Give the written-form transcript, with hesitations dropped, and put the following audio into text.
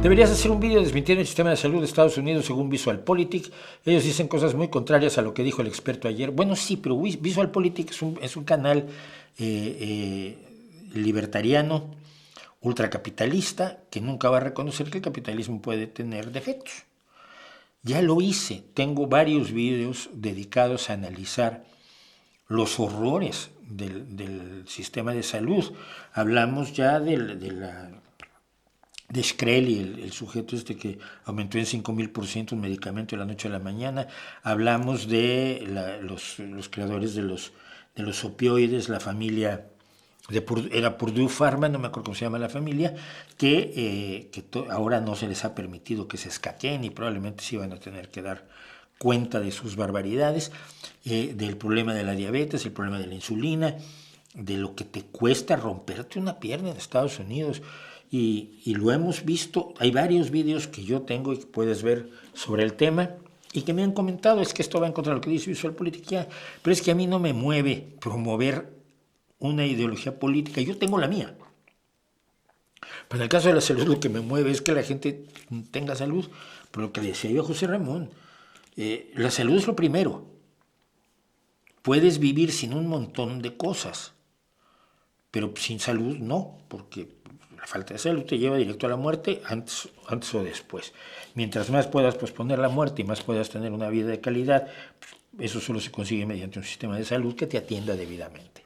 Deberías hacer un vídeo desmintiendo el sistema de salud de Estados Unidos según VisualPolitik. Ellos dicen cosas muy contrarias a lo que dijo el experto ayer. Bueno, sí, pero VisualPolitik es un canal libertariano, ultracapitalista, que nunca va a reconocer que el capitalismo puede tener defectos. Ya lo hice, tengo varios vídeos dedicados a analizar los horrores del sistema de salud. Hablamos ya de Shkreli, el sujeto este que aumentó en 5000% un medicamento de la noche a la mañana. Hablamos de los creadores de los opioides, la familia era Purdue Pharma, no me acuerdo cómo se llama la familia, que ahora no se les ha permitido que se escaqueen y probablemente sí van a tener que dar cuenta de sus barbaridades, del problema de la diabetes, el problema de la insulina, de lo que te cuesta romperte una pierna en Estados Unidos. Y lo hemos visto, hay varios vídeos que yo tengo y que puedes ver sobre el tema y que me han comentado, es que esto va en contra de lo que dice VisualPolitik, pero es que a mí no me mueve promover una ideología política, yo tengo la mía. Pero en el caso de la salud lo que me mueve es que la gente tenga salud, por lo que le decía yo a José Ramón, la salud es lo primero. Puedes vivir sin un montón de cosas, pero sin salud no, porque la falta de salud te lleva directo a la muerte antes o después. Mientras más puedas posponer la muerte y más puedas tener una vida de calidad, eso solo se consigue mediante un sistema de salud que te atienda debidamente.